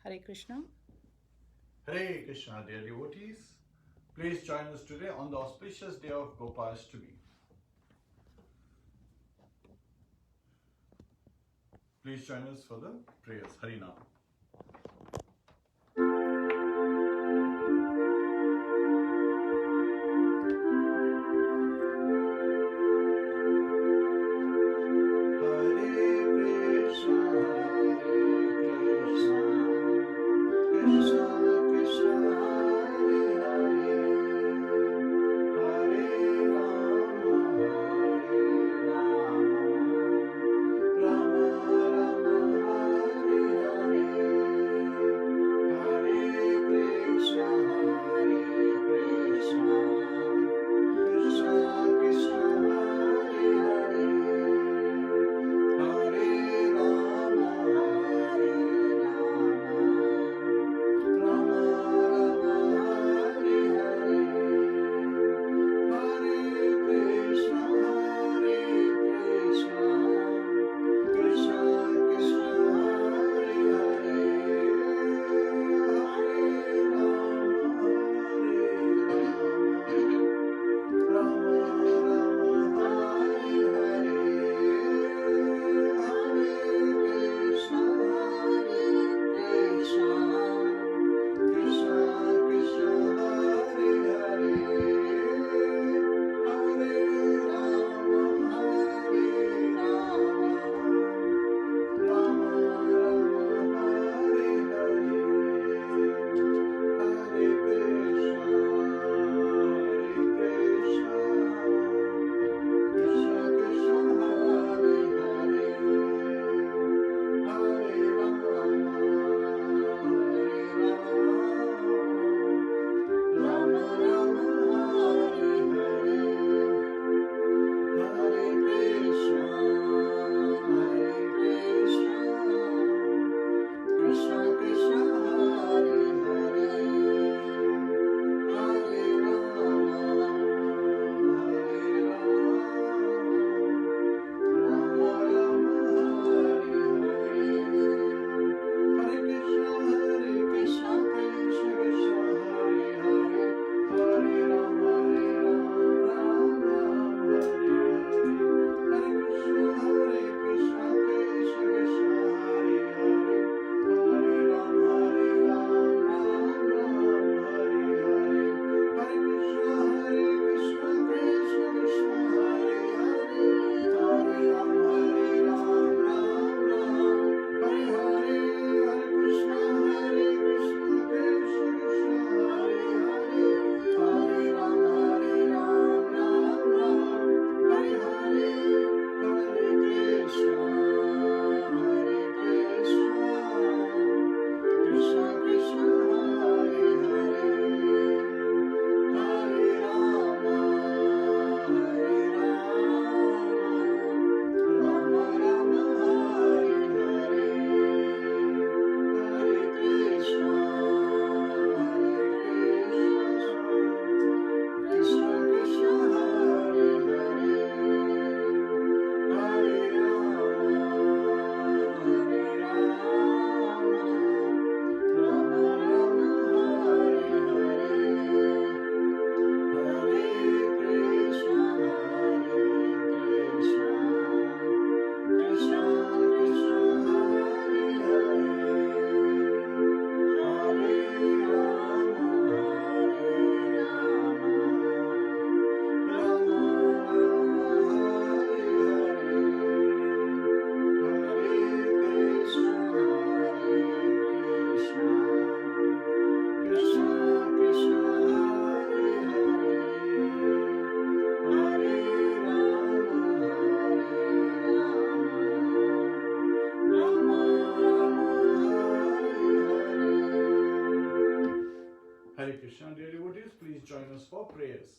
Hare Krishna. Hare Krishna, dear devotees. Please join us today on the auspicious day of Gopashtami. Please join us for the prayers. Hare Rāma. Hare Krishna, dear devotees, please join us for prayers.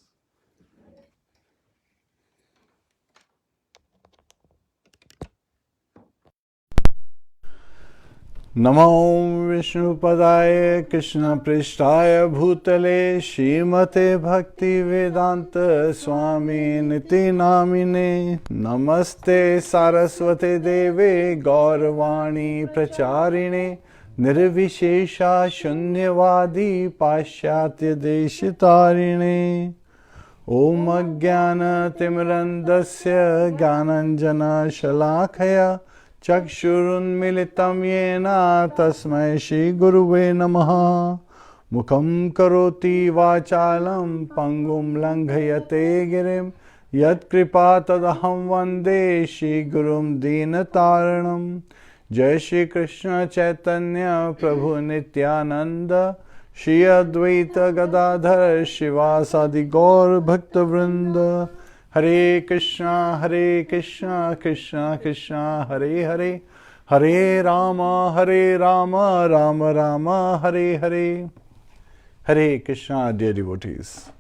नमो विष्णुपदाय कृष्णपृष्ठाय भूतले श्रीमते भक्तिवेदांत स्वामी निति नामिने नमस्ते सारस्वते देवे गौरवाणी प्रचारिणे Nirvishesha Shunyavadi Pashyatya Deshitarine Om Ajnana Timirandasya Gyananjana Shalakaya Chakshurun Militam Yena Tasmai Shri Guruve Namaha Mukham Karoti Vachalam Pangum Langhayate Girim Yat Kripa Tadaham Vande Shri Gurum Dinataranam Jai Shri Krishna Chaitanya Prabhu Nityananda Shri Advaita Gadadhar Shivasadi Gaur Bhakta Vrinda Hare Krishna Krishna Krishna Hare Hare Hare Rama Rama Rama Hare Hare. Hare Krishna, dear devotees.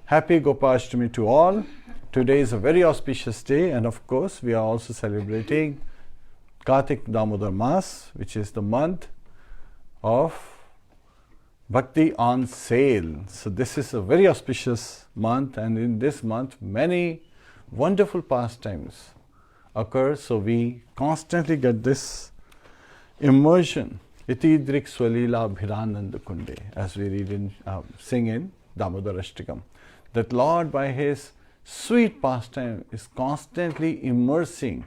Happy Gopashtami to all. Today is a very auspicious day, and of course we are also celebrating Kartik Damodar Mas, which is the month of Bhakti on sale. So this is a very auspicious month, and in this month many wonderful pastimes occur. So we constantly get this immersion. Iti drik swalila bhirananda kunde, as we read in sing in Damodar Ashtakam, that Lord by his sweet pastime is constantly immersing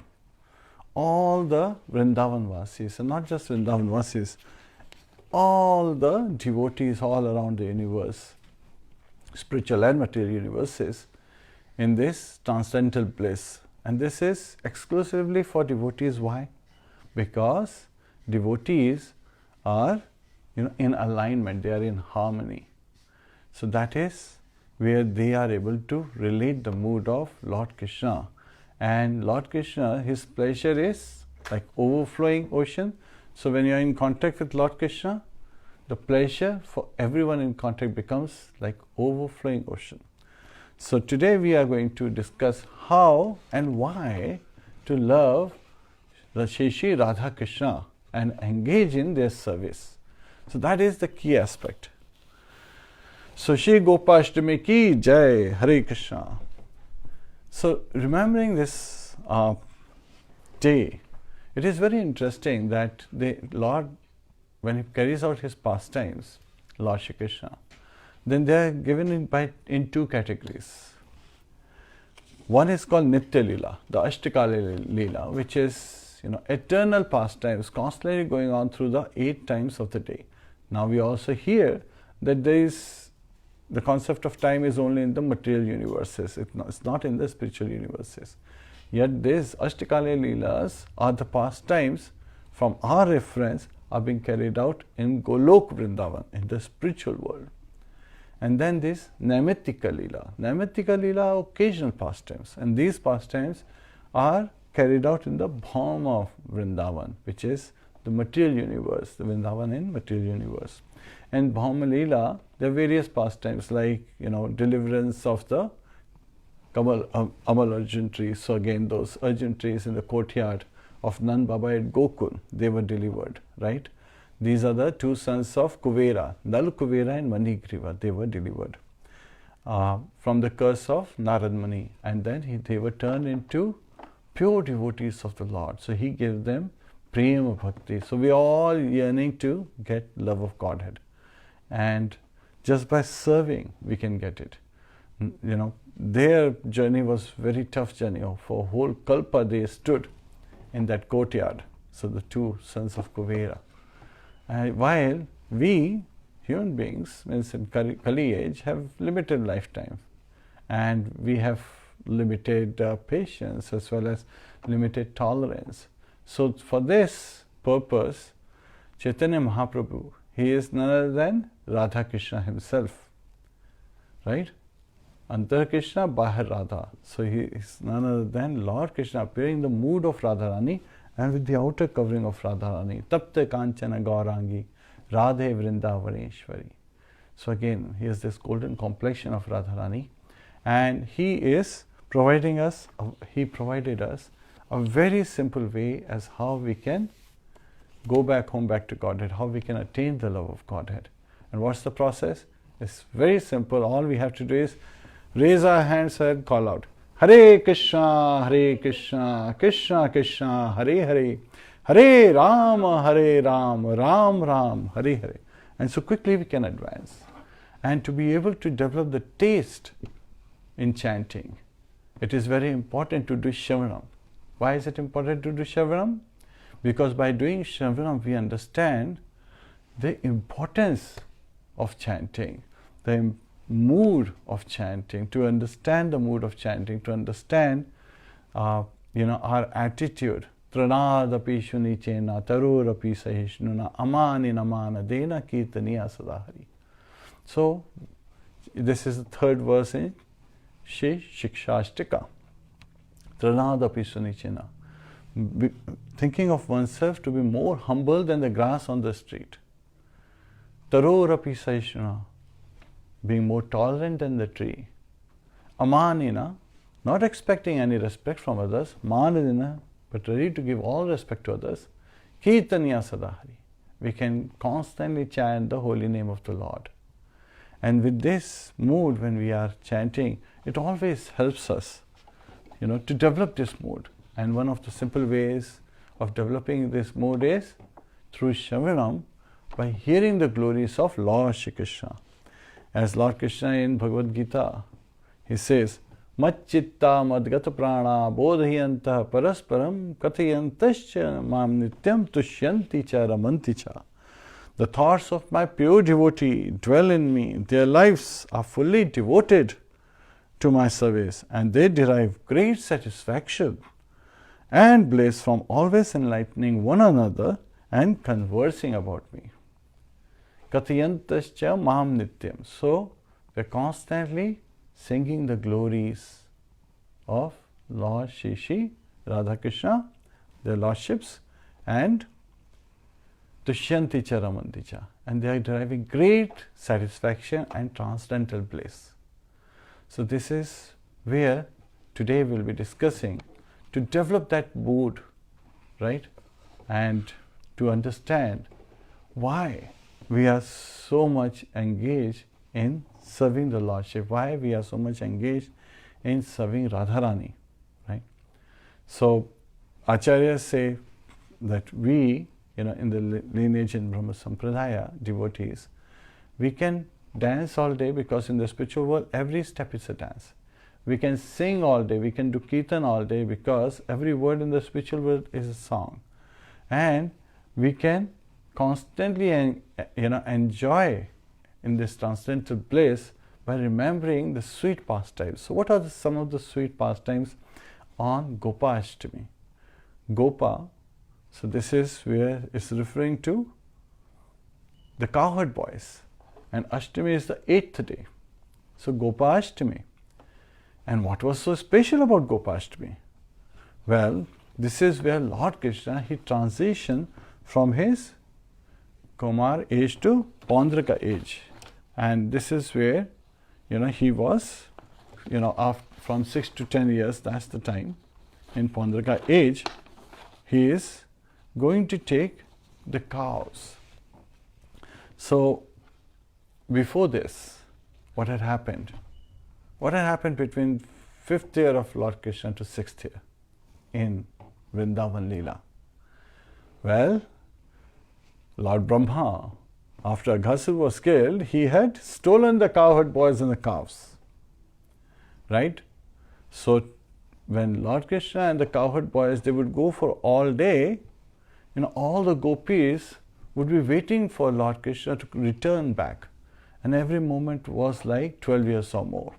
all the Vrindavan Vasis, and not just Vrindavan Vasis, all the devotees all around the universe, spiritual and material universes, in this transcendental bliss. And this is exclusively for devotees. Why? Because devotees are in alignment, they are in harmony. So that is where they are able to relate the mood of Lord Kṛṣṇa. And Lord Kṛṣṇa, his pleasure is like overflowing ocean. So when you are in contact with Lord Kṛṣṇa, the pleasure for everyone in contact becomes like overflowing ocean. So today we are going to discuss how and why to love the Sri Sri Radha Kṛṣna and engage in their service. So that is the key aspect. So Shri Gopashtami ki Jai, Hare Krishna. So remembering this day, it is very interesting that the Lord, when he carries out his pastimes, Lord Shri Krishna, then they are given in two categories. One is called Nitya Lila, the Ashtakala Lila, which is eternal pastimes constantly going on through the 8 times of the day. Now we also hear that there is the concept of time is only in the material universes, it's not in the spiritual universes. Yet these Ashtakala Leelas are the pastimes from our reference are being carried out in Golok Vrindavan, in the spiritual world. And then this Naimittika Leela. Naimittika Leela are occasional pastimes, and these pastimes are carried out in the Bhaum of Vrindavan, which is the material universe, the Vrindavan in material universe. And Bhauma Leela, there are various pastimes like deliverance of the Amal Arjun trees. So again, those Arjun trees in the courtyard of Nand Baba at Gokul, they were delivered, right? These are the 2 sons of Kuvera, Nal Kuvera and Manigriva, they were delivered from the curse of Narad Muni, and then they were turned into pure devotees of the Lord. So he gave them Prema Bhakti. So we are all yearning to get love of Godhead, and just by serving we can get it. Their journey was very tough journey. For a whole kalpa they stood in that courtyard. So the 2 sons of Kuvera. While we human beings, means in Kali age, have limited lifetime, and we have limited patience as well as limited tolerance. So for this purpose, Chaitanya Mahaprabhu, he is none other than Radha Kṛṣna himself, right? Antar Kṛṣna, Bahar Radha. So he is none other than Lord Kṛṣna appearing in the mood of Radharani and with the outer covering of Radharani. Tapte Kanchana Gaurangi, Radhe Vrindavaneshwari. So again, he has this golden complexion of Radharani, and he is providing us, he provided us a very simple way as how we can go back home, back to Godhead, how we can attain the love of Godhead. And what's the process? It's very simple. All we have to do is raise our hands and call out, Hare Krishna, Krishna Krishna, Hare Hare, Hare Rāma, Hare Rāma, Ram Ram, Hare Hare. And so quickly we can advance. And to be able to develop the taste in chanting, it is very important to do Shravanam. Why is it important to do Shravanam? Because by doing Shravanam, we understand the importance of chanting, the mood of chanting, to understand the mood of chanting, to understand our attitude. Tranadapi shunichena tarorapi sahishnuna amani namana dena kirtaniya sadahari. So, this is the third verse in Sri Shikshashtika. Tranadapi shunichena. Thinking of oneself to be more humble than the grass on the street. Tarorapi sahishnuna. Being more tolerant than the tree. Amanina. Not expecting any respect from others. Manadina. But ready to give all respect to others. Kirtaniya sadahari. We can constantly chant the holy name of the Lord. And with this mood, when we are chanting, it always helps us, to develop this mood. And one of the simple ways of developing this mood is through Shravanam, by hearing the glories of Lord Sri Krishna. As Lord Krishna in Bhagavad Gita, he says, Macchitta madgata prana bodhayanta parasparam kathayantascha mam nityam tushyanti cha ramanti cha. The thoughts of my pure devotee dwell in me. Their lives are fully devoted to my service, and they derive great satisfaction and bliss from always enlightening one another and conversing about me. Kathayantascha mam nityam. So, we are constantly singing the glories of Lord Sri Sri Radha Krsna, their lordships, and Tushyanti cha ramanti cha. And they are deriving great satisfaction and transcendental bliss. So this is where today we will be discussing to develop that mood, right? And to understand why we are so much engaged in serving the Lordship, why we are so much engaged in serving Radharani, right? So, Acharyas say that we, in the lineage in Brahma Sampradaya, devotees, we can dance all day because in the spiritual world, every step is a dance. We can sing all day, we can do kirtan all day because every word in the spiritual world is a song. And we can constantly, enjoy in this transcendental bliss by remembering the sweet pastimes. So what are some of the sweet pastimes on Gopashtami? Gopa, so this is where it's referring to the cowherd boys. And Ashtami is the 8th day. So Gopashtami. And what was so special about Gopashtami? Well, this is where Lord Krishna, he transitioned from his Kumar age to Pandraka age. And this is where, he was, from 6 to 10 years, that's the time. In Pandraka age, he is going to take the cows. So, before this, what had happened? What had happened between 5th year of Lord Krishna to 6th year in Vrindavan Leela? Well, Lord Brahma, after Aghasur was killed, he had stolen the cowherd boys and the cows. Right? So, when Lord Krishna and the cowherd boys, they would go for all day, all the gopis would be waiting for Lord Krishna to return back. And every moment was like 12 years or more.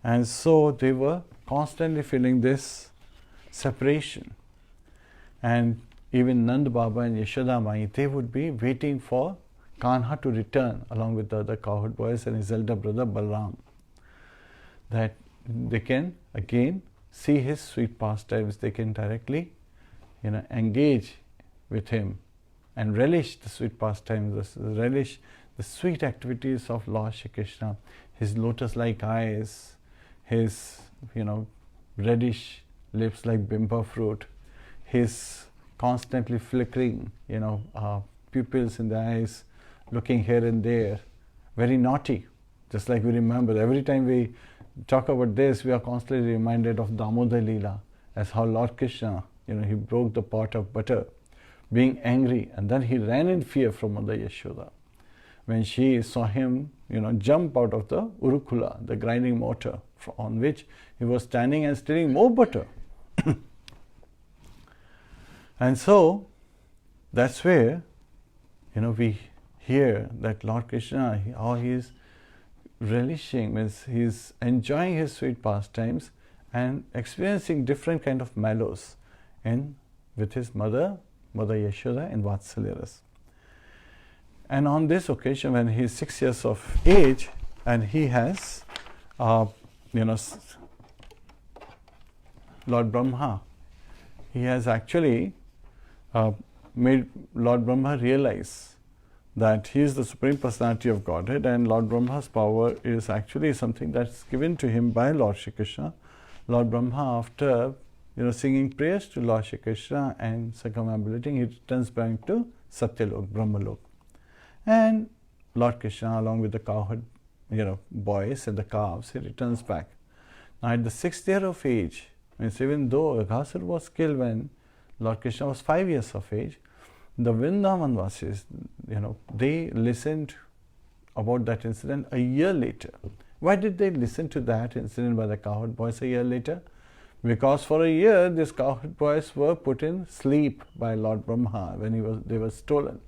And so they were constantly feeling this separation. And even Nand Baba and Yashoda Mai, they would be waiting for Kanha to return along with the other cowherd boys and his elder brother Balram, that they can again see his sweet pastimes, they can directly engage with him and relish the sweet pastimes, relish the sweet activities of Lord Shri Krishna, his lotus-like eyes, his reddish lips like bimba fruit, his constantly flickering pupils in the eyes, looking here and there, very naughty. Just like we remember, every time we talk about this, we are constantly reminded of Damodar Leela, as how Lord Krishna he broke the pot of butter, being angry, and then he ran in fear from Mother Yashoda when she saw him, jump out of the urukula, the grinding mortar, on which he was standing and stirring more butter. And so, that's where, we hear that Lord Krishna, how he is relishing, means he is enjoying his sweet pastimes and experiencing different kind of mellows with his mother Yashoda in Vatsalya Ras. And on this occasion, when he is 6 years of age, and he has, Lord Brahma, he has actually made Lord Brahma realize that he is the Supreme Personality of Godhead, and Lord Brahma's power is actually something that's given to him by Lord Shri Krishna. Lord Brahma, after singing prayers to Lord Shri Krishna and circumambulating, he returns back to Satyalok, Brahmalok. And Lord Krishna, along with the cowherd, boys and the calves, he returns back. Now at the 6th year of age, means even though Aghasur was killed when Lord Krishna was 5 years of age, the Vrindavan Vasis, they listened about that incident a year later. Why did they listen to that incident by the cowherd boys a year later? Because for a year, these cowherd boys were put in sleep by Lord Brahma when they were stolen.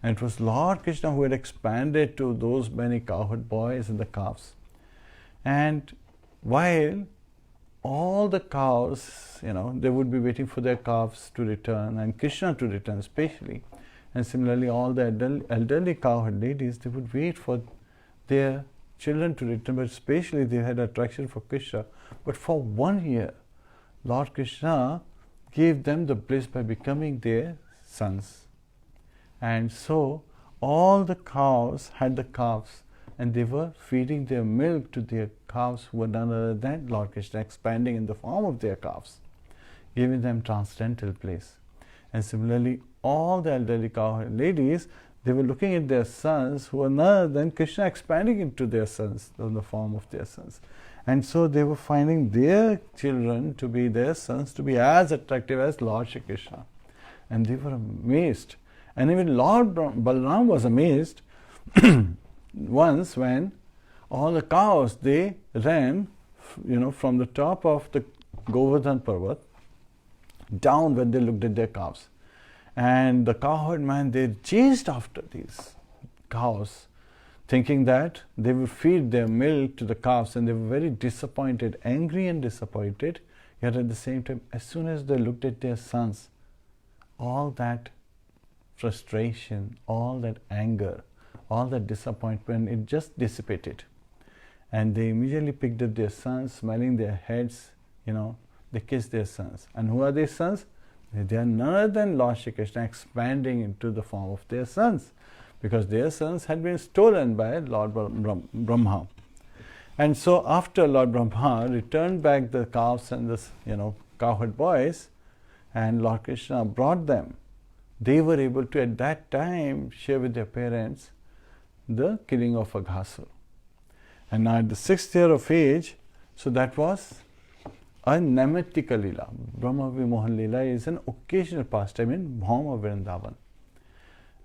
And it was Lord Krishna who had expanded to those many cowherd boys and the calves. And while all the cows, they would be waiting for their calves to return and Krishna to return especially. And similarly, all the elderly cowherd ladies, they would wait for their children to return, but especially they had attraction for Krishna. But for 1 year, Lord Krishna gave them the bliss by becoming their sons. And so, all the cows had the calves, and they were feeding their milk to their calves who were none other than Lord Krishna, expanding in the form of their calves, giving them transcendental place. And similarly, all the elderly cowherd ladies, they were looking at their sons who were none other than Krishna, expanding into their sons, in the form of their sons. And so they were finding their children to be their sons, to be as attractive as Lord Shri Krishna. And they were amazed. And even Lord Balaram was amazed once when all the cows, they ran, from the top of the Govardhan Parvat down when they looked at their calves. And the cowherd man, they chased after these cows, thinking that they would feed their milk to the calves, and they were very disappointed, angry and disappointed. Yet at the same time, as soon as they looked at their sons, all that frustration, all that anger, all that disappointment, it just dissipated. And they immediately picked up their sons, smiling their heads, they kissed their sons. And who are their sons? They are none other than Lord Shri Krishna, expanding into the form of their sons, because their sons had been stolen by Lord Brahma. And so after Lord Brahma returned back the calves and the cowherd boys, and Lord Krishna brought them, they were able to at that time share with their parents the killing of Aghasur. And now at the 6th year of age, so that was a Naimittika Leela. Brahma Vimohan Leela is an occasional pastime in Bhauma Vrindavan.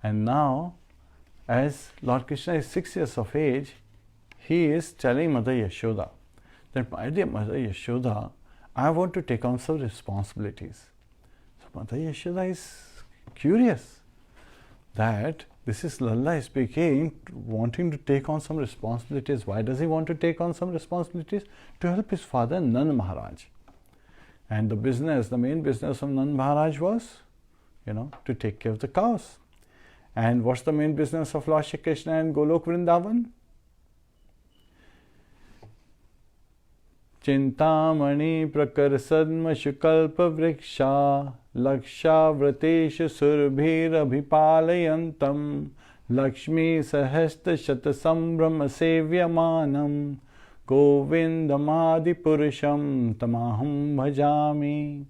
And now, as Lord Krishna is 6 years of age, he is telling Mother Yashoda that, my dear Mother Yashoda, I want to take on some responsibilities. So Mother Yashoda is curious that this is Lalla speaking, wanting to take on some responsibilities. Why does he want to take on some responsibilities? To help his father Nand Maharaj. And the main business of Nand Maharaj was, to take care of the cows. And what's the main business of Lord Shri Krishna and Golok Vrindavan? Chintamani prakar sadma shukalpa vriksha laksha vratesha surbhir abhipalayantam lakshmi sahasta shata sambrahma sevyamanam govindamadi purusham tamaham bhajami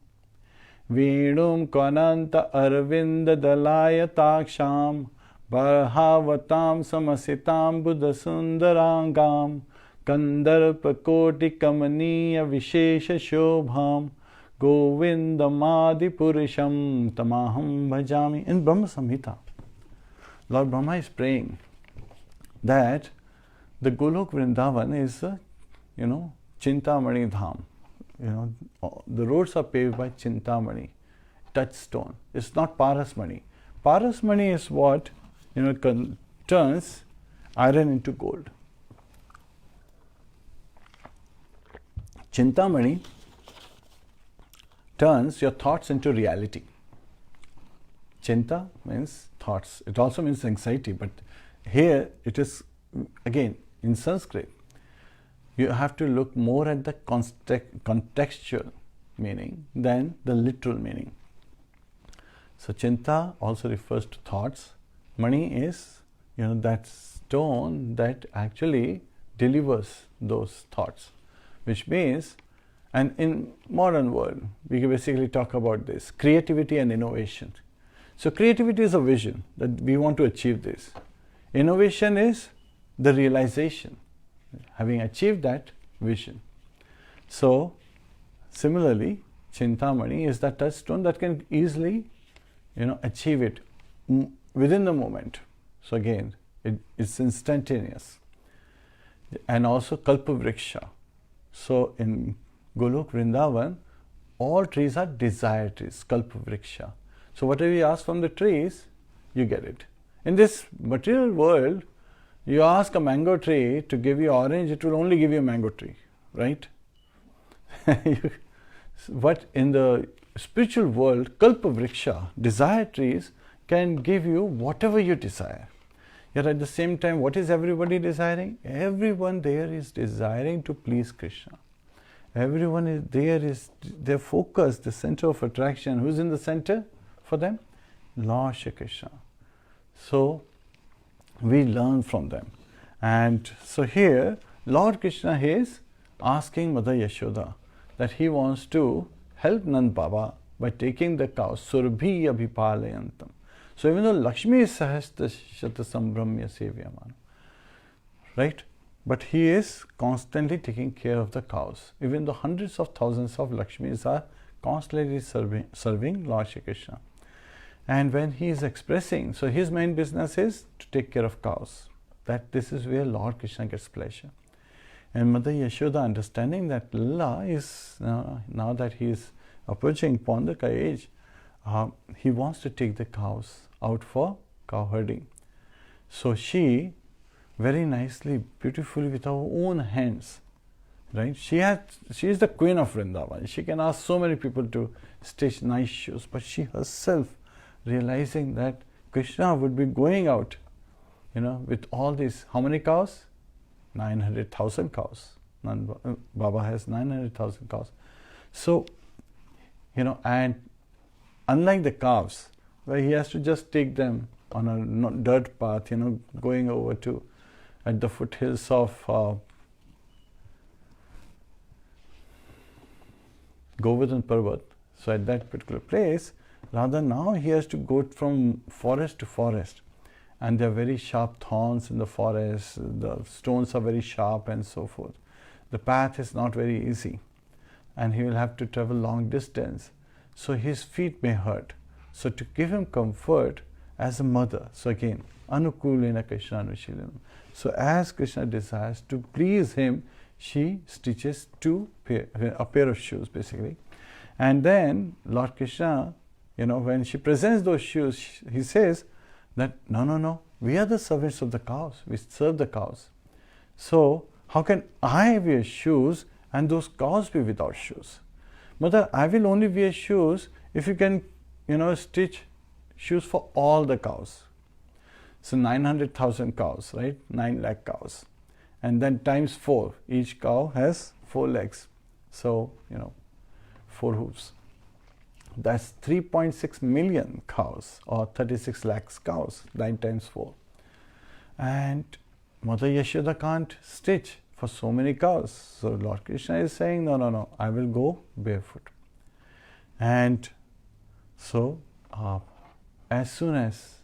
Vedum kananta arvinda dalaya taksham barhavatam samasitam buddha sundarangam Kandarpa koti kamaniya vishesha shobham Govindamadi Purusham Tamaham Bhajami. In Brahma Samhita, Lord Brahma is praying that the Golok Vrindavan is, Chintamani Dham. The roads are paved by Chintamani, touchstone. It's not Parasmani. Parasmani is what, turns iron into gold. Chintamani turns your thoughts into reality. Chinta means thoughts. It also means anxiety, but here it is, again, in Sanskrit, you have to look more at the contextual meaning than the literal meaning. So Chinta also refers to thoughts. Mani is, that stone that actually delivers those thoughts, which means, and in modern world, we can basically talk about this, creativity and innovation. So creativity is a vision that we want to achieve this. Innovation is the realization, having achieved that vision. So similarly, Chintamani is that touchstone that can easily, achieve it within the moment. So again, it's instantaneous. And also Kalpavriksha. So in Golok Vrindavan, all trees are desire trees, Kalpavriksha. So whatever you ask from the trees, you get it. In this material world, you ask a mango tree to give you orange, it will only give you a mango tree, right? But in the spiritual world, Kalpavriksha, desire trees, can give you whatever you desire. Yet at the same time, what is everybody desiring? Everyone there is desiring to please Krishna. Everyone is there, is their focus, the center of attraction. Who's in the center for them? Lord Shri Krishna. So we learn from them. And so here, Lord Krishna is asking Mother Yashoda that he wants to help Nand Baba by taking the cow, Surbhi Abhipalayantam. So even though Lakshmi is Sahastra Shata Sambramya Sevyamana, right? But he is constantly taking care of the cows. Even though hundreds of thousands of Lakshmis are constantly serving Lord Shri Krishna. And when he is expressing, so his main business is to take care of cows. That this is where Lord Krishna gets pleasure. And Mother Yashoda, understanding that Lila is, now that he is approaching Pondaka age, he wants to take the cows out for cow herding. So she, very nicely, beautifully, with her own hands, right? She is the queen of Vrindavan. She can ask so many people to stitch nice shoes, but she herself, realizing that Krishna would be going out, with all these, how many cows? 900,000 cows. Baba has 900,000 cows. So, and unlike the calves, where he has to just take them on a dirt path, going over to at the foothills of Govardhan Parvat. So at that particular place, rather now he has to go from forest to forest, and there are very sharp thorns in the forest, the stones are very sharp and so forth. The path is not very easy, and he will have to travel long distance, so his feet may hurt. So to give him comfort as a mother, so again, Anukulena Krishna Anushilana. So as Krishna desires to please him, she stitches a pair of shoes basically. And then Lord Krishna, when she presents those shoes, he says that no, we are the servants of the cows, we serve the cows. So how can I wear shoes and those cows be without shoes? Mother, I will only wear shoes if you can, stitch shoes for all the cows. So 900,000 cows, right? 9 lakh cows. And then times 4. Each cow has 4 legs. So, 4 hooves. That's 3.6 million cows, or 36 lakhs cows, 9 times 4. And Mother Yashoda can't stitch for so many cows. So Lord Krishna is saying, no, I will go barefoot. And so, as soon as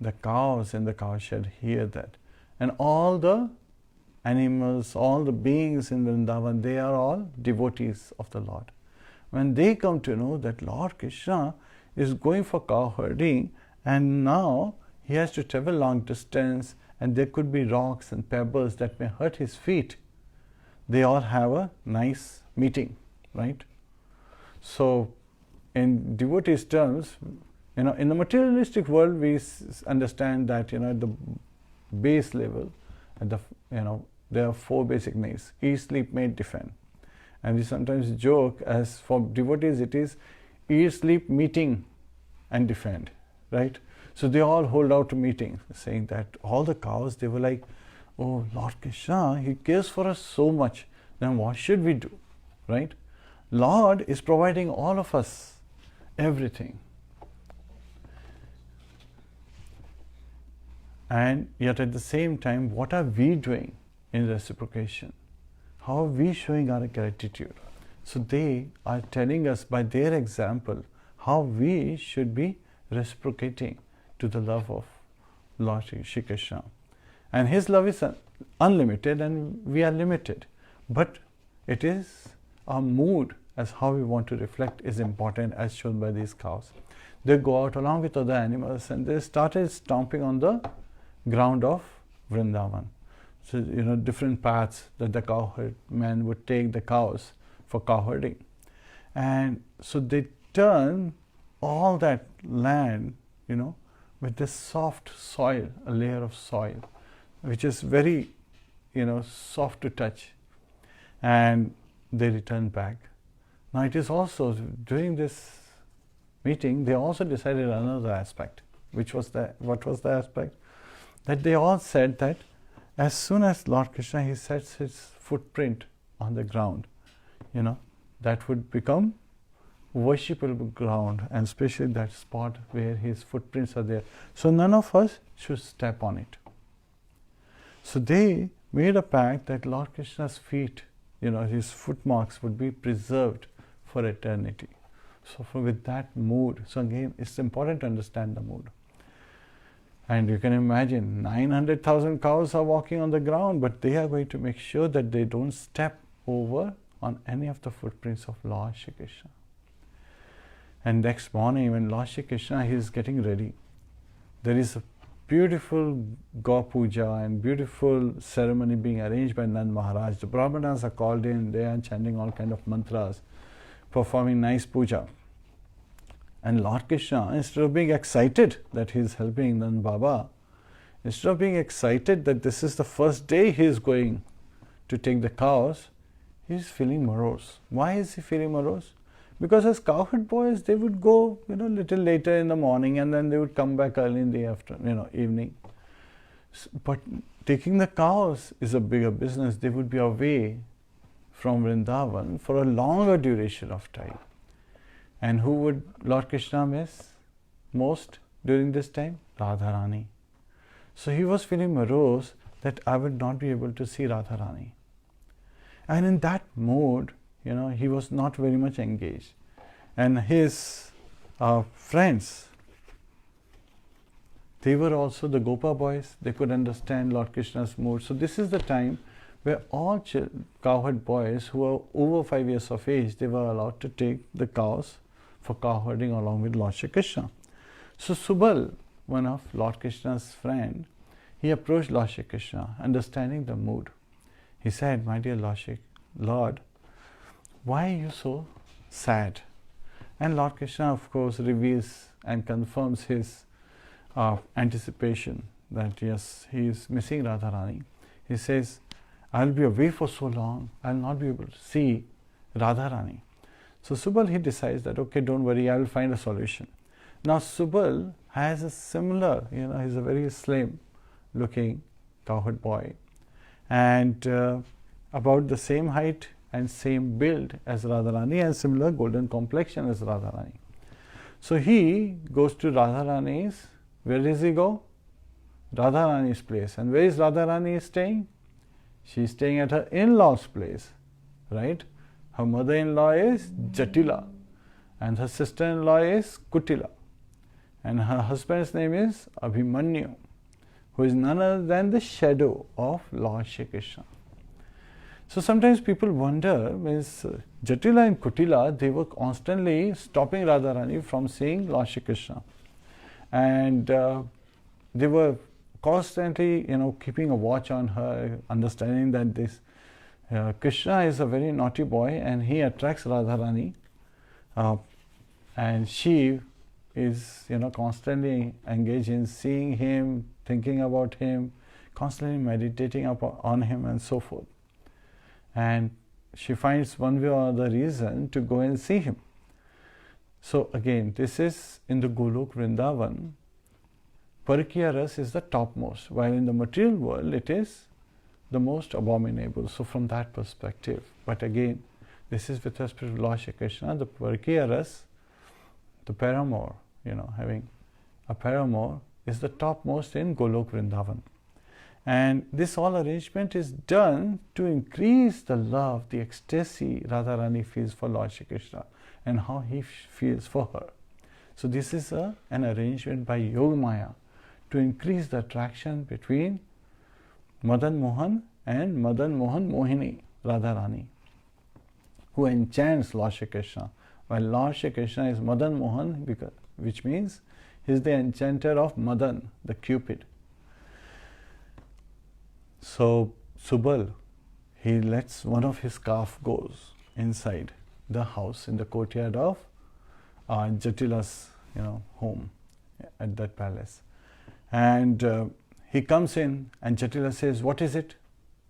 the cows in the cowshed hear that, and all the animals, all the beings in Vrindavan, they are all devotees of the Lord. when they come to know that Lord Kṛṣṇa is going for cow herding, and now he has to travel long distance, and there could be rocks and pebbles that may hurt his feet, they all have a nice meeting, right? So in devotees terms, in the materialistic world, we understand that, at the base level, at the, there are 4 basic needs: eat, sleep, mate, defend. And we sometimes joke, as for devotees it is eat, sleep, meeting and defend, right? So they all hold out a meeting, saying that all the cows, they were like, oh, Lord Kṛṣṇa, he cares for us so much, then what should we do, right? Lord is providing all of us everything. And yet at the same time, what are we doing in reciprocation? How are we showing our gratitude? So they are telling us by their example how we should be reciprocating to the love of Lord Sri Krishna. And his love is unlimited and we are limited. But it is our mood as how we want to reflect is important, as shown by these cows. They go out along with other animals and they started stomping on the ground of Vrindavan. So, different paths that the cowherdmen would take the cows for cow herding. And so they turn all that land, with this soft soil, a layer of soil, which is very, soft to touch. And they return back. Now it is also, during this meeting, they also decided another aspect. What was the aspect? That they all said that as soon as Lord Kṛṣṇa, he sets his footprint on the ground, that would become worshipable ground, and especially that spot where his footprints are there. So none of us should step on it. So they made a pact that Lord Kṛṣṇa's feet, his footmarks would be preserved for eternity. So with that mood, so again, it's important to understand the mood. And you can imagine 900,000 cows are walking on the ground, but they are going to make sure that they don't step over on any of the footprints of Lord Sri Krishna. And next morning, when Lord Sri Krishna, he is getting ready, there is a beautiful Go Puja and beautiful ceremony being arranged by Nand Maharaj. The Brahmanas are called in, they are chanting all kind of mantras, performing nice puja. And Lord Kṛṣṇa, instead of being excited that he is helping Nand Baba, instead of being excited that this is the first day he is going to take the cows, he is feeling morose. Why is he feeling morose? Because as cowherd boys, they would go, little later in the morning, and then they would come back early in the afternoon, evening. But taking the cows is a bigger business. They would be away from Vrindavan for a longer duration of time. And who would Lord Kṛṣṇa miss most during this time? Radharani. So he was feeling morose that I would not be able to see Radharani. And in that mood, he was not very much engaged. And his friends, they were also the Gopa boys. They could understand Lord Kṛṣṇa's mood. So this is the time where all cowherd boys who were over 5 years of age, they were allowed to take the cows for cow herding along with Lord Sri Krishna. So Subal, one of Lord Kṛṣṇa's friend, he approached Lord Sri Krishna, understanding the mood. He said, my dear Lord, why are you so sad? And Lord Kṛṣṇa, of course, reveals and confirms his anticipation that yes, he is missing Radharani. He says, I'll be away for so long, I'll not be able to see Radharani. So Subal, he decides that, okay, don't worry, I will find a solution. Now Subal has a similar, he's a very slim looking cowherd boy, and about the same height and same build as Radharani, and similar golden complexion as Radharani. So he goes to Radharani's, where does he go? Radharani's place. And where is Radharani staying? She is staying at her in-law's place, right? Her mother-in-law is Jatila, and her sister-in-law is Kutila, and her husband's name is Abhimanyu, who is none other than the shadow of Lord Sri Krishna. So sometimes people wonder, means Jatila and Kutila, they were constantly stopping Radharani from seeing Lord Shri Krishna. And they were constantly, keeping a watch on her, understanding that this Krishna is a very naughty boy and he attracts Radharani. And she is, constantly engaged in seeing him, thinking about him, constantly meditating on him and so forth. And she finds one way or other reason to go and see him. So again, this is in the Golok Vrindavan, Parakiya Ras is the topmost, while in the material world it is the most abominable. So from that perspective, but again, this is with respect to Lord Shri Krishna, the Parakiya Ras, the paramour, having a paramour is the topmost in Golok Vrindavan. And this all arrangement is done to increase the love, the ecstasy Radharani feels for Lord Shri Krishna and how he feels for her. So this is an arrangement by Yogamaya to increase the attraction between Madan Mohan and Madan Mohan Mohini, Radharani, who enchants Lord Shri Krishna, while Lord Shri Krishna is Madan Mohan, which means he is the enchanter of Madan, the Cupid. So Subal, he lets one of his calf goes inside the house in the courtyard of Jatila's home at that palace. And he comes in and Jatila says, "What is it?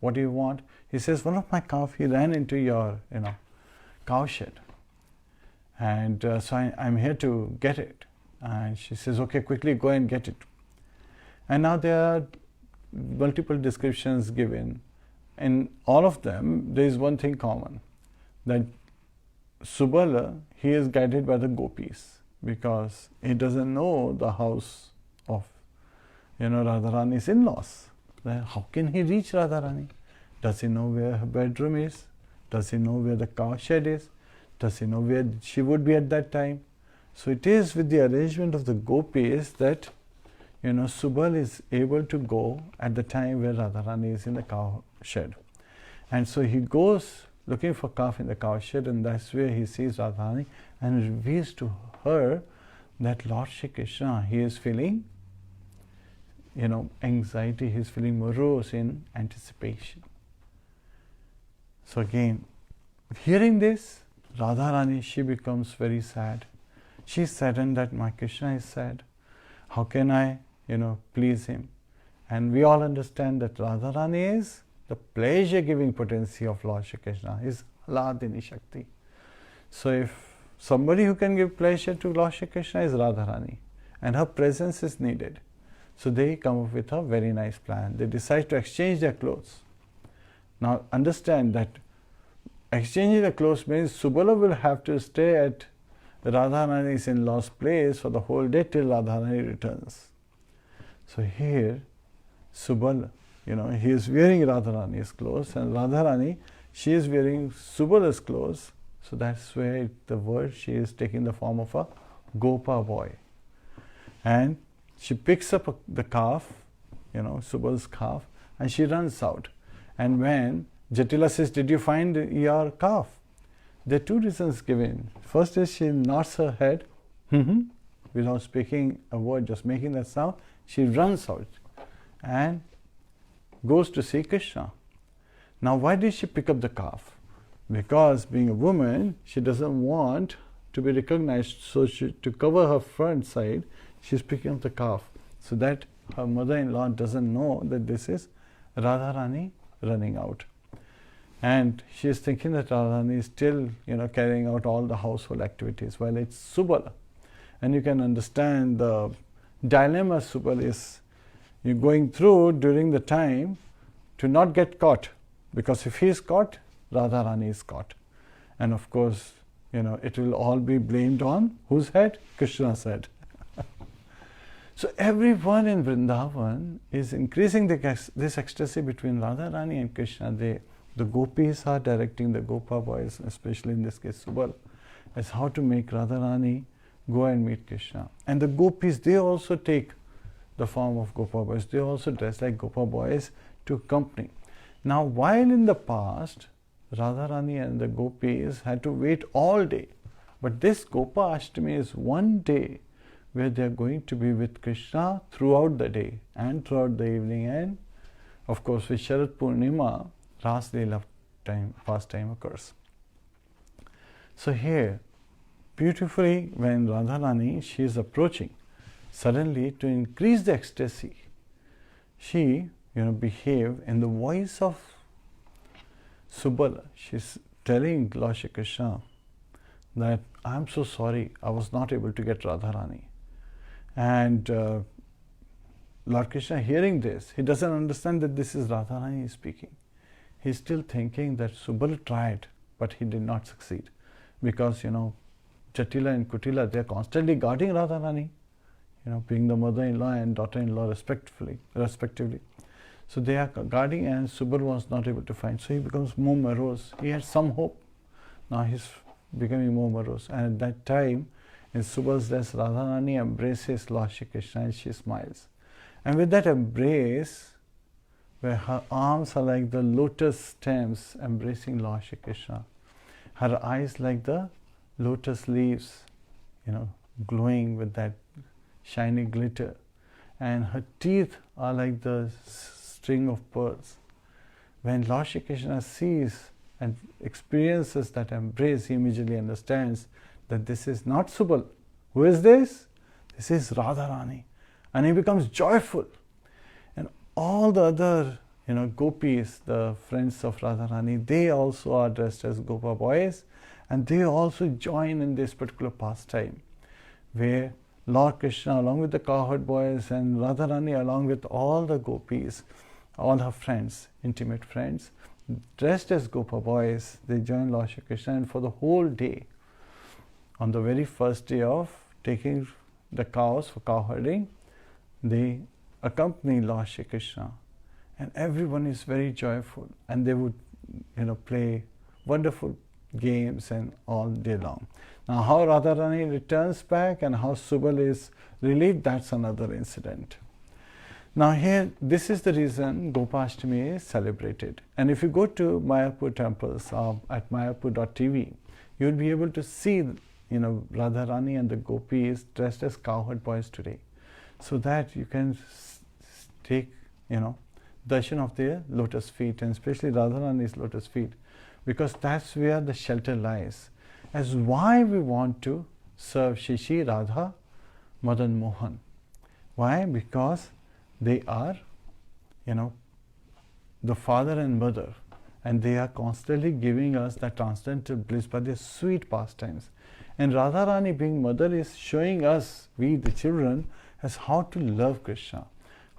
What do you want?" He says, "One of my calf, he ran into your cowshed. And so I'm here to get it." And she says, "Okay, quickly go and get it." And now there are multiple descriptions given. In all of them, there is one thing common, that Subala, he is guided by the gopis, because he doesn't know the house of Radharani's in-laws. How can he reach Radharani? Does he know where her bedroom is? Does he know where the cowshed is? Does he know where she would be at that time? So it is with the arrangement of the gopis that Subal is able to go at the time where Radharani is in the cowshed. And so he goes looking for calf in the cowshed, and that's where he sees Radharani and reveals to her that Lord Shri Krishna, he is feeling anxiety, he is feeling morose in anticipation. So again, hearing this, Radharani, she becomes very sad. She is saddened that my Krishna is sad. How can I please him? And we all understand that Radharani is the pleasure-giving potency of Lord Shri Krishna, is Hladini Shakti. So if somebody who can give pleasure to Lord Shri Krishna is Radharani, and her presence is needed. So they come up with a very nice plan. They decide to exchange their clothes. Now understand that exchanging the clothes means Subala will have to stay at Radharani's in-laws' place for the whole day till Radharani returns. So here, Subala, he is wearing Radharani's clothes, and Radharani, she is wearing Subala's clothes. So that's where the word, she is taking the form of a Gopa boy. And she picks up the calf, Subala's calf, and she runs out. And when Jatila says, "Did you find your calf?" There are two reasons given. First is she nods her head, without speaking a word, just making that sound. She runs out and goes to see Krishna. Now, why did she pick up the calf? Because being a woman, she doesn't want to be recognized, so to cover her front side, she's picking up the calf, so that her mother-in-law doesn't know that this is Radharani running out. And she is thinking that Radharani is still, carrying out all the household activities, while it's Subala. And you can understand the dilemma Subala is going through during the time to not get caught, because if he is caught, Radharani is caught. And of course, it will all be blamed on whose head? Krishna's head. So everyone in Vrindavan is increasing this ecstasy between Radharani and Krishna. The gopis are directing the Gopa boys, especially in this case Subal, as how to make Radharani go and meet Krishna. And the gopis, they also take the form of Gopa boys. They also dress like Gopa boys to accompany. Now, while in the past, Radharani and the gopis had to wait all day, but this Gopashtami is one day where they are going to be with Kṛṣṇa throughout the day and throughout the evening, and of course with Sharad Purnima, Ras Leela pastime occurs. So here, beautifully, when Radharani, she is approaching, suddenly to increase the ecstasy, she behave in the voice of Subala. She's telling Lord Shri Kṛṣṇa that I'm so sorry, I was not able to get Radharani. And Lord Kṛṣṇa hearing this, he doesn't understand that this is Radharani speaking. He's still thinking that Subala tried, but he did not succeed. Because, Jatila and Kutila, they're constantly guarding Radharani, being the mother-in-law and daughter-in-law respectively. So they are guarding, and Subala was not able to find. So he becomes more morose. He had some hope. Now he's becoming more morose. And at that time, in Subala's death, Radharani embraces Lord Shri Kṛṣṇa and she smiles. And with that embrace, where her arms are like the lotus stems embracing Lord Shri Kṛṣṇa, her eyes like the lotus leaves, glowing with that shiny glitter, and her teeth are like the string of pearls. When Lord Shri Kṛṣṇa sees and experiences that embrace, he immediately understands that this is not Subal. Who is this? This is Radharani. And he becomes joyful. And all the other gopis, the friends of Radharani, they also are dressed as Gopa boys, and they also join in this particular pastime, where Lord Kṛṣṇa, along with the cowherd boys, and Radharani, along with all the gopis, all her friends, intimate friends, dressed as Gopa boys, they join Lord Shri Kṛṣṇa, and for the whole day, on the very first day of taking the cows for cowherding, they accompany Lord Shri Kṛṣṇa, and everyone is very joyful, and they would play wonderful games and all day long. Now how Radharani returns back and how Subal is relieved, that's another incident. Now here, this is the reason Gopashtami is celebrated. And if you go to Mayapur temples at mayapur.tv, you'll be able to see Radharani and the gopis dressed as cowherd boys today, so that you can take darshan of their lotus feet, and especially Radharani's lotus feet, because that's where the shelter lies. As why we want to serve Sri Sri Radha Madan Mohan. Why? Because they are the father and mother, and they are constantly giving us that transcendental bliss by their sweet pastimes. And Radharani, being mother, is showing us, we the children, as how to love Kṛṣṇa,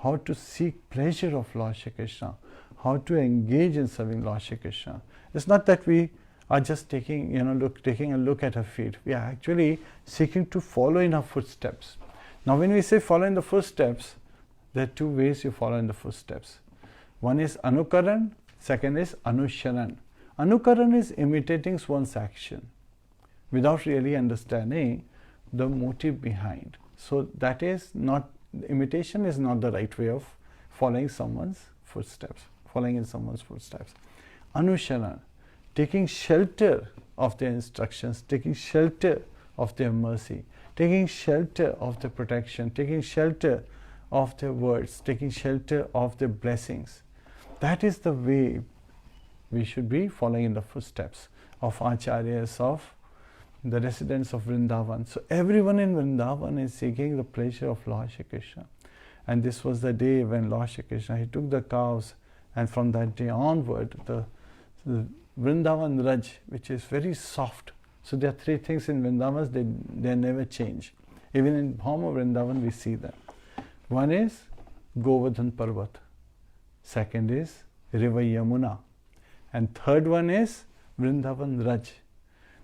how to seek pleasure of Lord Shri Kṛṣṇa, how to engage in serving Lord Shri Kṛṣṇa. It's not that we are just taking a look at her feet. We are actually seeking to follow in her footsteps. Now when we say follow in the footsteps, there are two ways you follow in the footsteps. One is Anukaran, second is Anusharan. Anukaran is imitating one's action without really understanding the motive behind. So that is not, imitation is not the right way of following in someone's footsteps. Anusharan, taking shelter of their instructions, taking shelter of their mercy, taking shelter of their protection, taking shelter of their words, taking shelter of their blessings. That is the way we should be following in the footsteps of Acharyas, of the residents of Vrindavan. So everyone in Vrindavan is seeking the pleasure of Lord Shri Kṛṣṇa. And this was the day when Lord Shri Kṛṣṇa, he took the cows, and from that day onward, the Vrindavan Raj, which is very soft. So there are three things in Vrindavan, they never change. Even in Bhauma Vrindavan, we see them. One is Govardhan Parvat. Second is River Yamuna. And third one is Vrindavan Raj.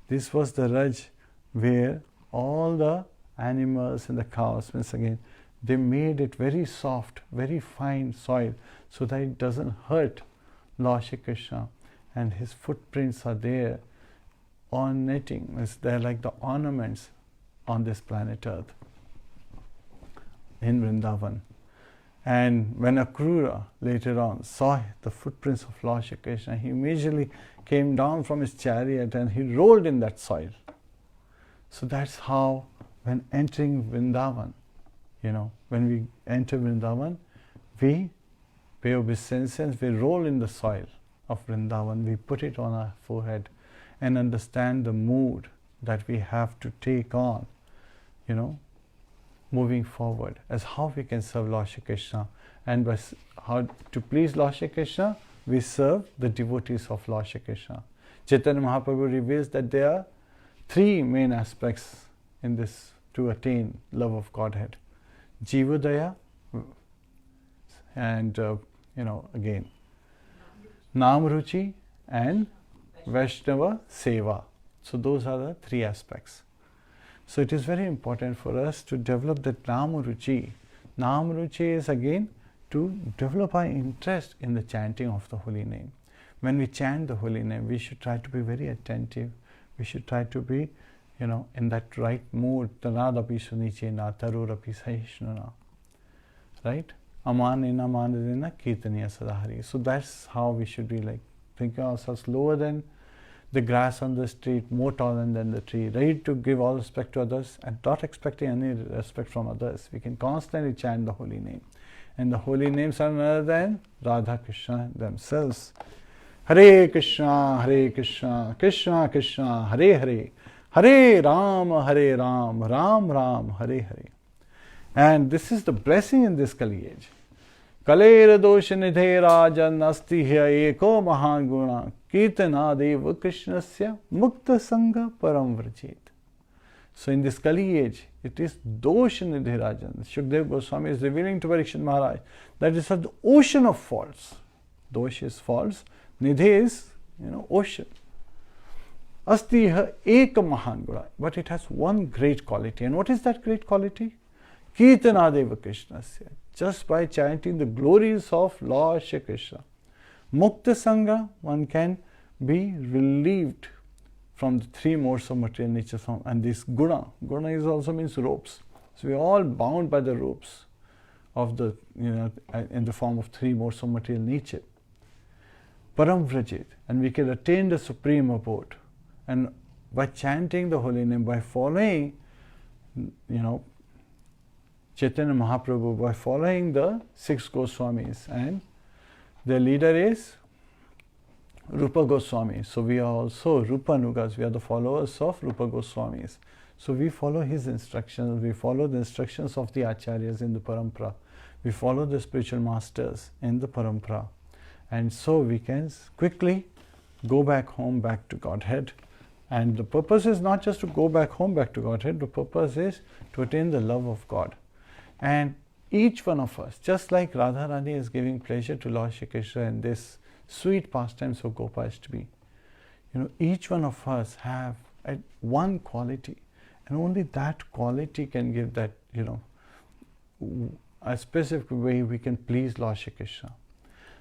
This was the Raj where all the animals and the cows, once again, they made it very soft, very fine soil, so that it doesn't hurt Lord Shri Kṛṣṇa. And his footprints are there, ornating, they're like the ornaments on this planet Earth in Vrindavan. And when Akrura later on saw the footprints of Lord Shri Krishna, he immediately came down from his chariot and he rolled in that soil. So that's how, when entering Vrindavan, when we enter Vrindavan, we pay obeisance, we roll in the soil of Vrindavan, we put it on our forehead and understand the mood that we have to take on, moving forward, as how we can serve Lord Shri Krishna. And by how to please Lord Shri Krishna, we serve the devotees of Lord Shri Krishna. Chaitanya Mahaprabhu reveals that there are three main aspects in this to attain love of Godhead: Jiva Daya, and again Nam Ruchi and Vaishnava Seva. So those are the three aspects. So it is very important for us to develop that Nam Ruchi. Nam Ruchi is again to develop our interest in the chanting of the holy name. When we chant the holy name, we should try to be very attentive. We should try to be, in that right mood. Tanadapi sunichena, tarurapi sahishnuna. Right? Amanena manadena kirtaniya sadahari. So that's how we should be, like thinking ourselves lower than the grass on the street, more tolerant than the tree, ready to give all respect to others and not expecting any respect from others. We can constantly chant the holy name. And the holy names are none other than Radha Kṛṣna themselves. Hare Kṛṣna, Hare Kṛṣna, Kṛṣna Kṛṣna, Hare Hare, Hare Rāma, Hare Rāma, Ram Ram, Hare Hare. And this is the blessing in this Kali age. Kalera dosha nidhe rajan asti hya eko mahaguna kirtanadeva Krishnasya mukta sangha param vrajit. So in this Kali age, it is dosha nidhe rajan. Shukdev Goswami is revealing to Parikshit Maharaj that is the ocean of faults. Dosha is faults, nidhe is, ocean. Asti hya eka mahaguna. But it has one great quality. And what is that great quality? Kirtanadeva Krishnasya. Just by chanting the glories of Lord Shri Krishna. Mukta Sangha, one can be relieved from the three modes of material nature. And this guna is also means ropes. So we are all bound by the ropes of the, in the form of three modes of material nature. Param Vrajit, and we can attain the supreme abode. And by chanting the holy name, by following, Chaitanya Mahaprabhu, by following the 6 Goswamis, and their leader is Rupa Goswami. So we are also Rupanugas, we are the followers of Rupa Goswamis. So we follow his instructions, we follow the instructions of the Acharyas in the Parampara, we follow the spiritual masters in the Parampara. And so we can quickly go back home, back to Godhead. And the purpose is not just to go back home, back to Godhead, the purpose is to attain the love of God. And each one of us, just like Radharani is giving pleasure to Lord Shri Krishna in this sweet pastimes of Gopashtami, each one of us have one quality, and only that quality can give that, a specific way we can please Lord Shri Krishna.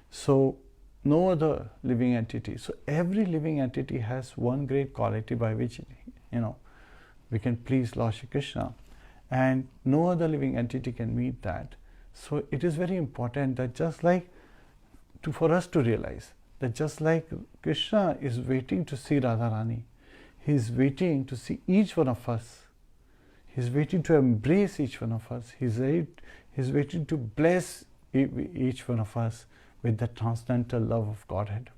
So no other living entity. So every living entity has one great quality by which, we can please Lord Shri Krishna. And no other living entity can meet that. So it is very important that for us to realize that just like Krishna is waiting to see Radharani, he is waiting to see each one of us. He is waiting to embrace each one of us. He is waiting to bless each one of us with the transcendental love of Godhead.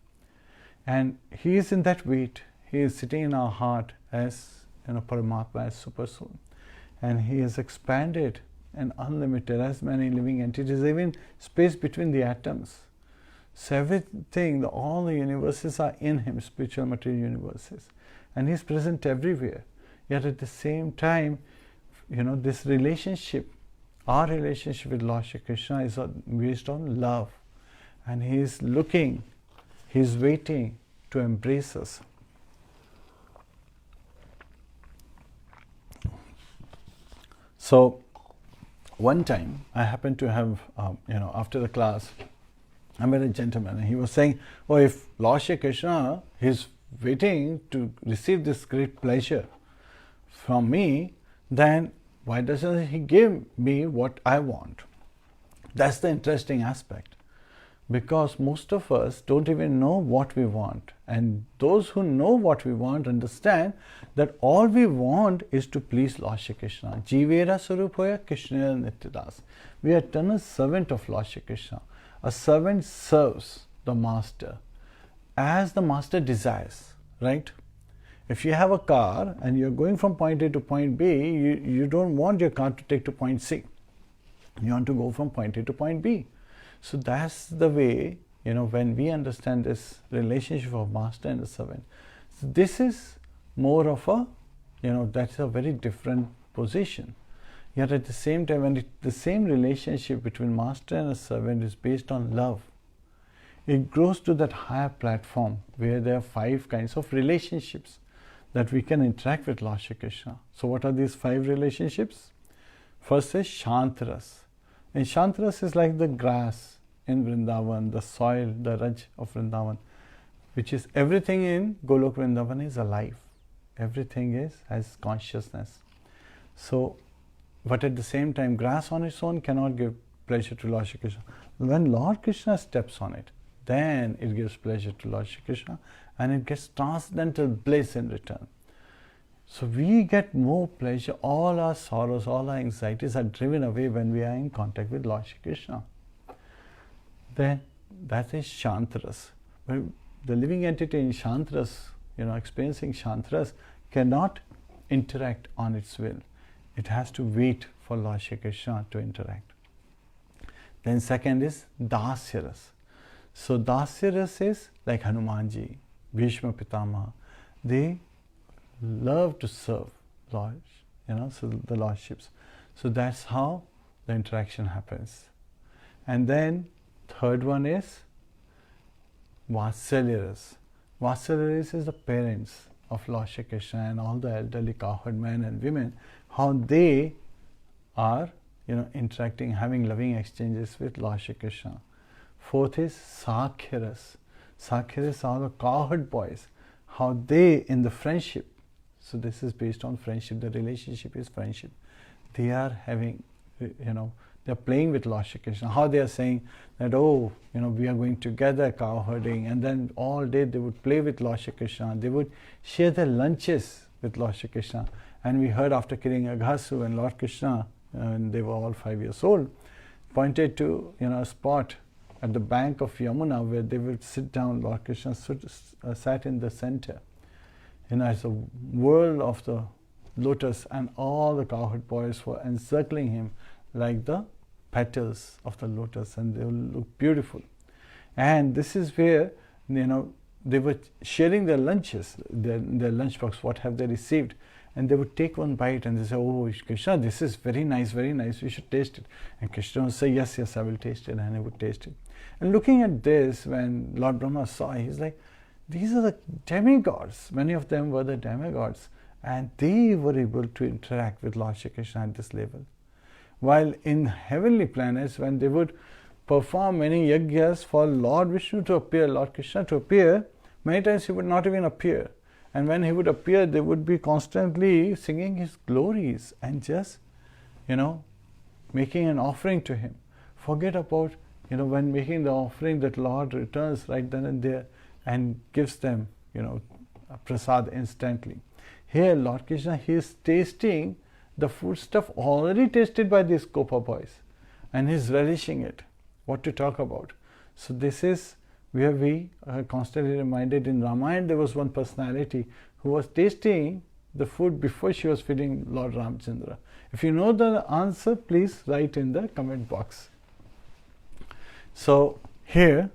And he is in that wait. He is sitting in our heart as Paramatma, as Super Soul. And he has expanded and unlimited as many living entities, even space between the atoms. So everything, all the universes are in him, spiritual material universes. And he is present everywhere. Yet at the same time, this relationship, our relationship with Lord Shri Krishna is based on love. And he is looking, he is waiting to embrace us. So, one time I happened to have, after the class, I met a gentleman and he was saying, oh, if Lord Shri Krishna is waiting to receive this great pleasure from me, then why doesn't he give me what I want? That's the interesting aspect, because most of us don't even know what we want, and those who know what we want understand that all we want is to please Lord Shri Krishna. Jivera Sarupoya Krishna Nityadas. We are eternal servant of Lord Shri Krishna. A servant serves the master as the master desires, right? If you have a car and you're going from point A to point B, you don't want your car to take to point C. You want to go from point A to point B. So that's the way, when we understand this relationship of master and the servant. So this is more of a, that's a very different position. Yet at the same time, when the same relationship between master and a servant is based on love, it grows to that higher platform where there are 5 kinds of relationships that we can interact with Lord Shri Krishna. So what are these 5 relationships? First is Shantaras. And Shantaras is like the grass in Vrindavan, the soil, the Raj of Vrindavan, which is everything in Golok Vrindavan is alive. Everything has consciousness. So, but at the same time, grass on its own cannot give pleasure to Lord Shri Krishna. When Lord Krishna steps on it, then it gives pleasure to Lord Shri Krishna, and it gets transcendental bliss in return. So we get more pleasure. All our sorrows, all our anxieties are driven away when we are in contact with Lord Shri Krishna. Then that is Shantaras. But the living entity in Shantaras, experiencing Shantaras, cannot interact on its will. It has to wait for Lord Shri Krishna to interact. Then second is Dasyaras. So Dasyaras is like Hanumanji, Bhishma Pitamaha. They love to serve Lord, so the lordships. So that's how the interaction happens. And then third one is Vatsalyaras. Vatsalyaras is the parents of Lord Shri Krishna and all the elderly cowherd men and women, how they are, interacting, having loving exchanges with Lord Shri Krishna. Fourth is Sakhyaras. Sakhyaras are the cowherd boys, how they in the friendship. So this is based on friendship. The relationship is friendship. They are having, they are playing with Lord Shri Krishna. How they are saying that, we are going together cow herding, and then all day they would play with Lord Shri Krishna. They would share their lunches with Lord Shri Krishna. And we heard after killing Aghasu and Lord Krishna, and they were all 5 years old, pointed to a spot at the bank of Yamuna where they would sit down. Lord Krishna sat in the center, as a whirl of the lotus, and all the cowherd boys were encircling him like the petals of the lotus, and they will look beautiful. And this is where they were sharing their lunches, their lunchbox, what have they received, and they would take one bite and they say, "Oh Krishna, this is very nice, we should taste it." And Krishna would say, yes, I will taste it, and he would taste it. And looking at this, when Lord Brahma saw, he's like, these are the demigods. Many of them were the demigods, and they were able to interact with Lord Shri Krishna at this level. While in heavenly planets, when they would perform many yajnas for Lord Vishnu to appear, Lord Krishna to appear, many times he would not even appear. And when he would appear, they would be constantly singing his glories and just, making an offering to him. Forget about, when making the offering, that Lord returns right then and there and gives them, prasad instantly. Here, Lord Krishna, he is tasting the food stuff already tasted by these Gopa boys, and he is relishing it. What to talk about? So this is where we are constantly reminded. In Ramayana, there was one personality who was tasting the food before she was feeding Lord Ramchandra. If you know the answer, please write in the comment box. So here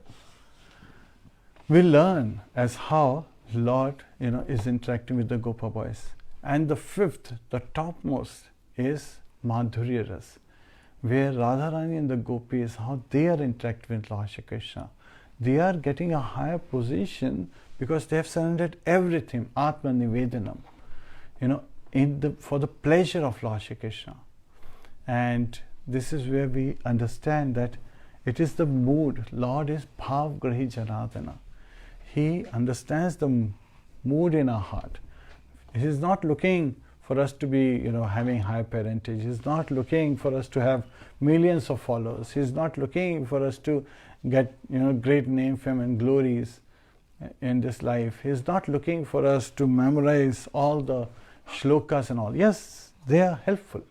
we learn as how Lord, is interacting with the Gopa boys. And the fifth, the topmost, is Madhurya Ras, where Radharani and the Gopis, how they are interacting with Lord Shri Krishna. They are getting a higher position because they have surrendered everything, Atma Nivedanam, for the pleasure of Lord Shri Krishna. And this is where we understand that it is the mood. Lord is Bhav Grahi Janatana. He understands the mood in our heart. He is not looking for us to be, having high parentage. He's not looking for us to have millions of followers. He's not looking for us to get, great name, fame and glories in this life. He's not looking for us to memorize all the shlokas and all. Yes, they are helpful.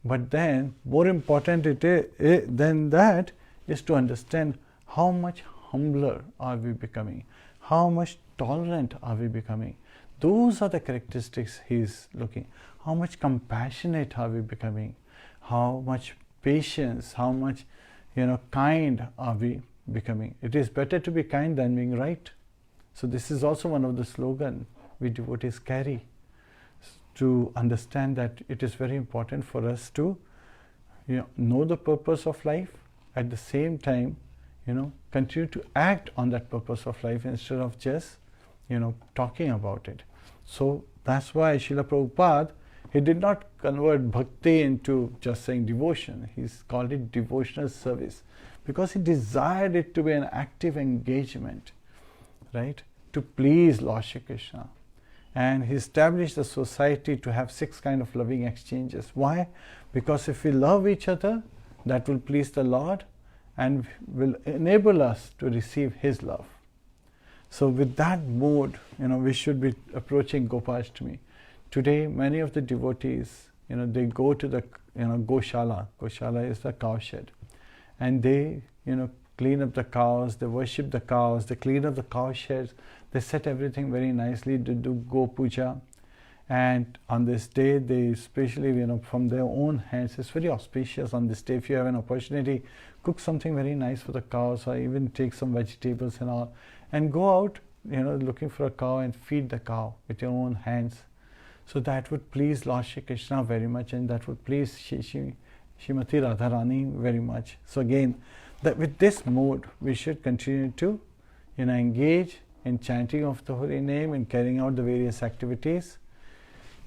But then, more important than that is to understand how much humbler are we becoming, how much tolerant are we becoming. Those are the characteristics he's looking. How much compassionate are we becoming? How much patience, how much, kind are we becoming? It is better to be kind than being right. So this is also one of the slogans we devotees carry, to understand that it is very important for us to, know the purpose of life, at the same time, continue to act on that purpose of life instead of just, talking about it. So that's why Srila Prabhupada, he did not convert bhakti into just saying devotion. He's called it devotional service because he desired it to be an active engagement, right, to please Lord Sri Krishna. And he established a society to have 6 kinds of loving exchanges. Why? Because if we love each other, that will please the Lord and will enable us to receive his love. So with that mode, we should be approaching Gopashtami. Today, many of the devotees, they go to the, Goshala. Goshala is the cow shed. And they, clean up the cows, they worship the cows, they clean up the cow sheds, they set everything very nicely, they do Go Puja. And on this day, they especially, from their own hands, it's very auspicious on this day. If you have an opportunity, cook something very nice for the cows, or even take some vegetables and all, and go out, looking for a cow and feed the cow with your own hands. So that would please Lord Sri Krishna very much, and that would please Srimati Radharani very much. So again, that with this mode, we should continue to, engage in chanting of the holy name and carrying out the various activities.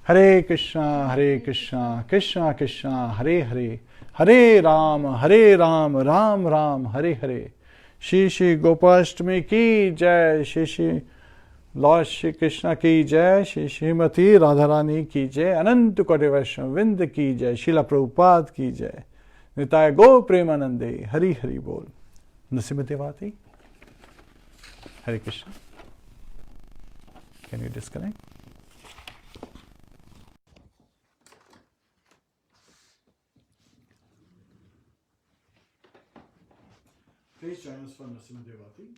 Hare Krishna, Krishna Krishna, Hare Hare, Hare Rāma, Ram Ram, Hare Hare. Sri Sri Gopashtami ki jai, Sri Sri Lord Sri Krishna ki jai, Sri Srimati Radharani ki jai, Anant Koti Vaishnava Vind ki jai, Srila Prabhupada ki jai. Nitaya Go Premanande, Hari Hari Bol. Nasimati Hare Krishna. Can you disconnect? Please join us for Nasimati.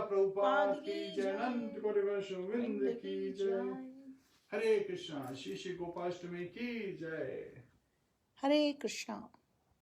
Prabhupada ki jai, Anant Koti Vaishnav ki jai. Hare Krishna, Shri Sri Gopashtami ki jai. Hare Krishna.